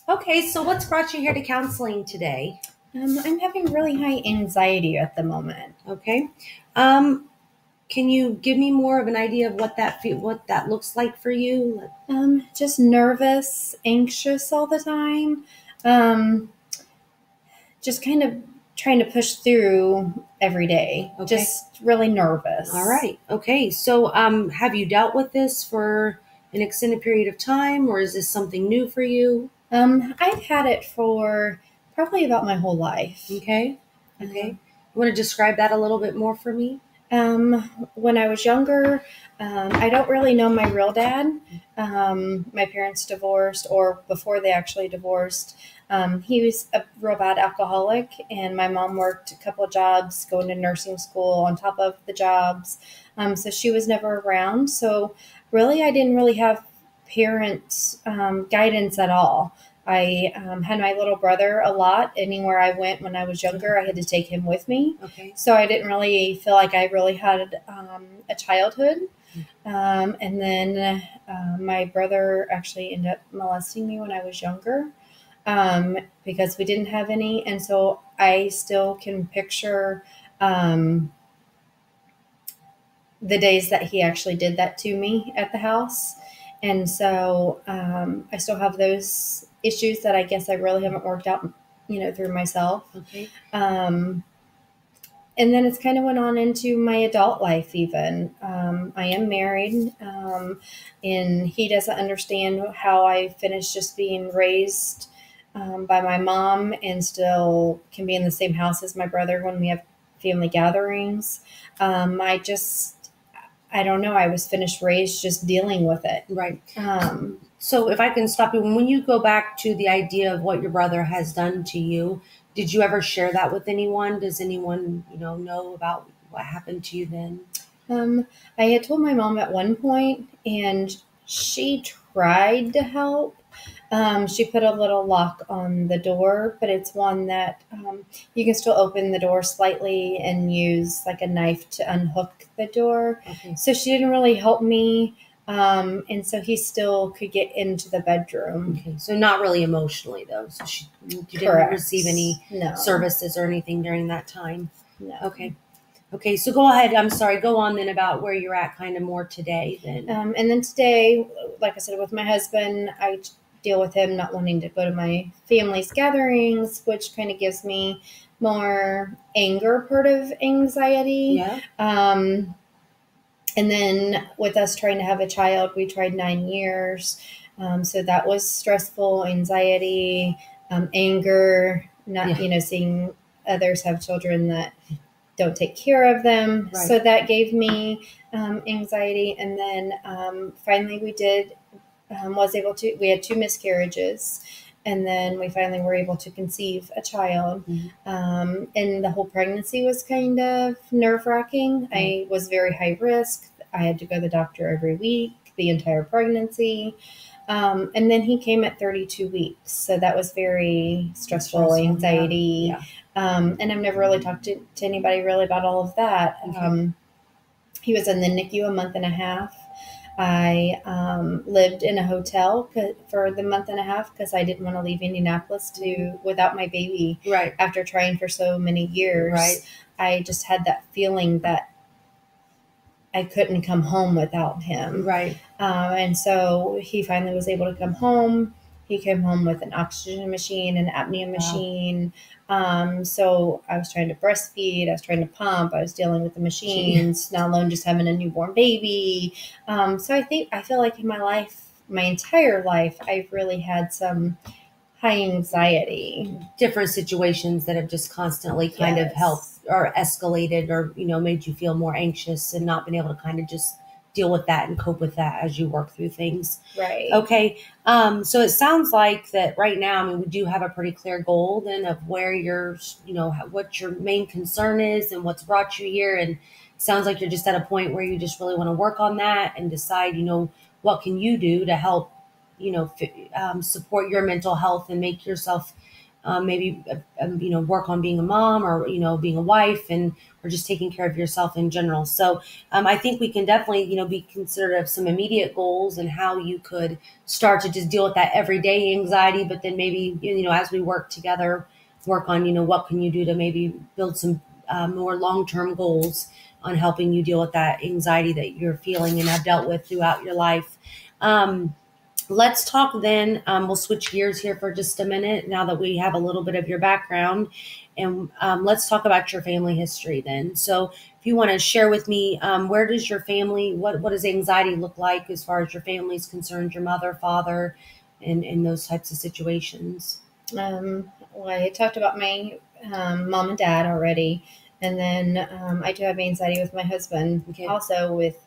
Okay, so what's brought you here to counseling today? I'm having really high anxiety at the moment. Okay. Um, can you give me more of an idea of what that looks like for you? Just nervous, anxious all the time. Um, just kind of trying to push through every day. Okay. Just really nervous. All right. Okay. So, have you dealt with this for an extended period of time, or is this something new for you? I've had it for probably about my whole life. Okay. Okay. You want to describe that a little bit more for me? When I was younger, I don't really know my real dad. My parents divorced, or before they actually divorced. He was a real bad alcoholic, and my mom worked a couple of jobs, going to nursing school on top of the jobs. So she was never around. So really, I didn't really have parent guidance at all. I had my little brother a lot. Anywhere I went when I was younger, I had to take him with me. Okay. So I didn't really feel like I really had a childhood. And then my brother actually ended up molesting me when I was younger because we didn't have any. And so I still can picture the days that he actually did that to me at the house. And so I still have those issues that I guess I really haven't worked out, through myself. Okay. And then it's kind of went on into my adult life, even. I am married, and he doesn't understand how I finished just being raised by my mom and still can be in the same house as my brother when we have family gatherings. I don't know. I was finished raised just dealing with it. Right. So if I can stop you, when you go back to the idea of what your brother has done to you, did you ever share that with anyone? Does anyone, know about what happened to you then? I had told my mom at one point, and she tried to help. She put a little lock on the door, but it's one that you can still open the door slightly and use like a knife to unhook the door. Okay. So she didn't really help me. And so he still could get into the bedroom. Okay. So not really emotionally though. So you didn't Correct. receive any No. services or anything during that time. No. Okay. Okay. So go ahead. I'm sorry. Go on then about where you're at kind of more today then. And then today, like I said, with my husband, I deal with him not wanting to go to my family's gatherings, which kind of gives me more anger part of anxiety. Yeah. And then with us trying to have a child, we tried 9 years. So that was stressful, anxiety, anger, not, seeing others have children that don't take care of them. Right. So that gave me anxiety. And then finally we had 2 miscarriages. And then we finally were able to conceive a child. And the whole pregnancy was kind of nerve wracking. I was very high risk. I had to go to the doctor every week, the entire pregnancy. And then he came at 32 weeks. So that was very stressful, anxiety. Yeah. And I've never really talked to anybody really about all of that. Okay. He was in the NICU a month and a half. I lived in a hotel for the month and a half because I didn't want to leave Indianapolis without my baby. Right. After trying for so many years, Right. I just had that feeling that I couldn't come home without him. Right. And so he finally was able to come home. He came home with an oxygen machine, an apnea machine. So I was trying to breastfeed. I was trying to pump. I was dealing with the machines, not alone just having a newborn baby. So I feel like in my life, my entire life, I've really had some high anxiety. Different situations that have just constantly kind of helped or escalated or, made you feel more anxious and not been able to kind of just deal with that and cope with that as you work through things. Right. Okay. So it sounds like that right now, I mean, we do have a pretty clear goal then of where what your main concern is and what's brought you here. And it sounds like you're just at a point where you just really want to work on that and decide, what can you do to help, support your mental health and make yourself maybe, work on being a mom or, being a wife and or just taking care of yourself in general. So I think we can definitely, be considerate of some immediate goals and how you could start to just deal with that everyday anxiety. But then maybe, as we work together, work on, what can you do to maybe build some more long-term goals on helping you deal with that anxiety that you're feeling and have dealt with throughout your life. Let's talk then. We'll switch gears here for just a minute now that we have a little bit of your background. And let's talk about your family history then. So if you want to share with me, where does your family, what does anxiety look like as far as your family is concerned, your mother, father, and those types of situations? Well, I talked about my mom and dad already. And then I do have anxiety with my husband, also with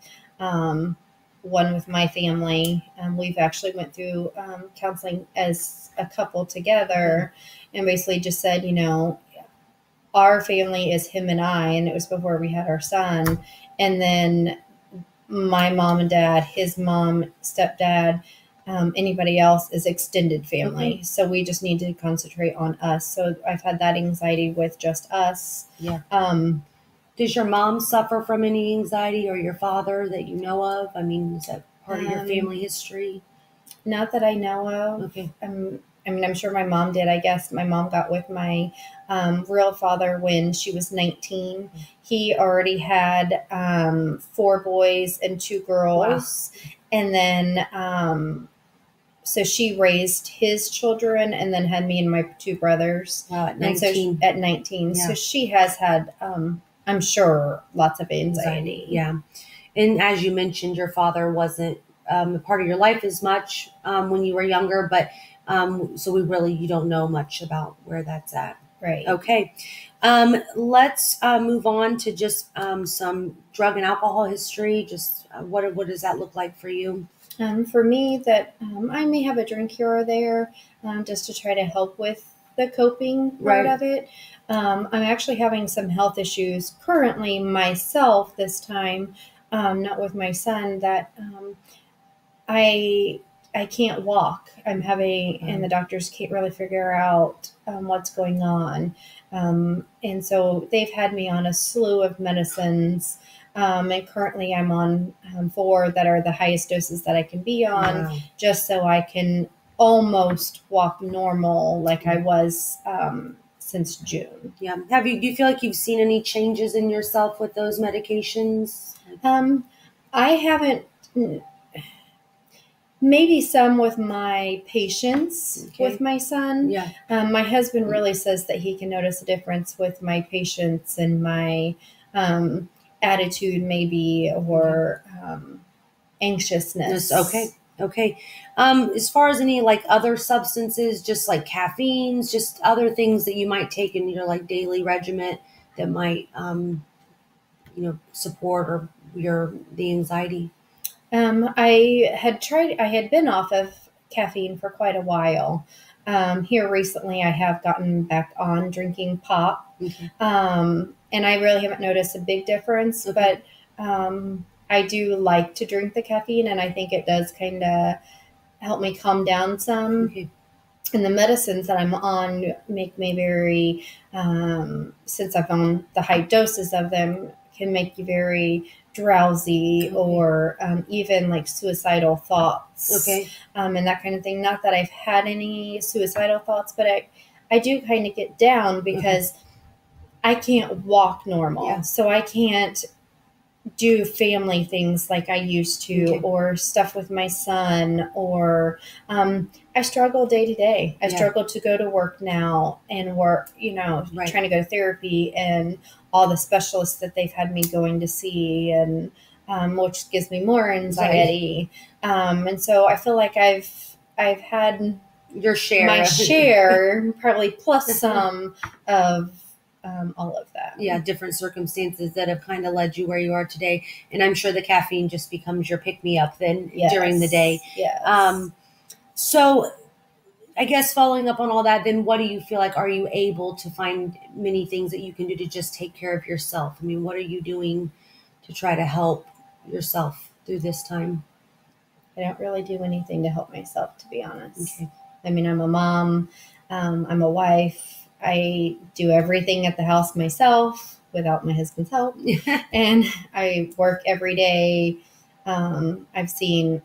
one with my family. We've actually went through counseling as a couple together, and basically just said, our family is him and I, and it was before we had our son. And then my mom and dad, his mom, stepdad, anybody else is extended family. So we just need to concentrate on us. So I've had that anxiety with just us. Yeah. Does your mom suffer from any anxiety, or your father that you know of? I mean, is that part of your family history? Not that I know of. Okay. I'm sure my mom did. I guess my mom got with my real father when she was 19. He already had 4 boys and 2 girls. Wow. And then, so she raised his children and then had me and my 2 brothers. Wow, at 19. And so at 19. Yeah. So she has had, I'm sure, lots of anxiety. Yeah. And as you mentioned, your father wasn't a part of your life as much when you were younger, but so you don't know much about where that's at. Right. Okay. Let's move on to just some drug and alcohol history. Just what does that look like for you? For me, that I may have a drink here or there just to try to help with the coping part of it. I'm actually having some health issues currently myself this time, not with my son, that I can't walk. I'm having, and the doctors can't really figure out what's going on. And so they've had me on a slew of medicines. And currently I'm on 4 that are the highest doses that I can be on, just so I can almost walk normal like I was since June. Yeah. Do you feel like you've seen any changes in yourself with those medications? I haven't. Maybe some with my patience with my son. Yeah. My husband really says that he can notice a difference with my patience and my attitude, maybe, or anxiousness. Okay. As far as any other substances, just like caffeines, just other things that you might take in your daily regimen that might support or the anxiety. I had been off of caffeine for quite a while. Here recently, I have gotten back on drinking pop. And I really haven't noticed a big difference, but I do like to drink the caffeine, and I think it does kind of help me calm down some. And the medicines that I'm on make me very, since I've on the high doses of them, can make you very drowsy or even suicidal thoughts. And that kind of thing. Not that I've had any suicidal thoughts, but I do kind of get down because I can't walk normal. So I can't do family things like I used to, or stuff with my son, or I struggle day to day. I struggle to go to work now and work, trying to go to therapy and all the specialists that they've had me going to see, and which gives me more anxiety. And so I feel like I've had your share, my share, probably plus some of all of that. Yeah, different circumstances that have kind of led you where you are today. And I'm sure the caffeine just becomes your pick-me-up then during the day. So I guess following up on all that, then what do you feel like, are you able to find many things that you can do to just take care of yourself? I mean, what are you doing to try to help yourself through this time? I don't really do anything to help myself, to be honest. I mean, I'm a mom, I'm a wife. I do everything at the house myself. without my husband's help. And I work every day. I've seen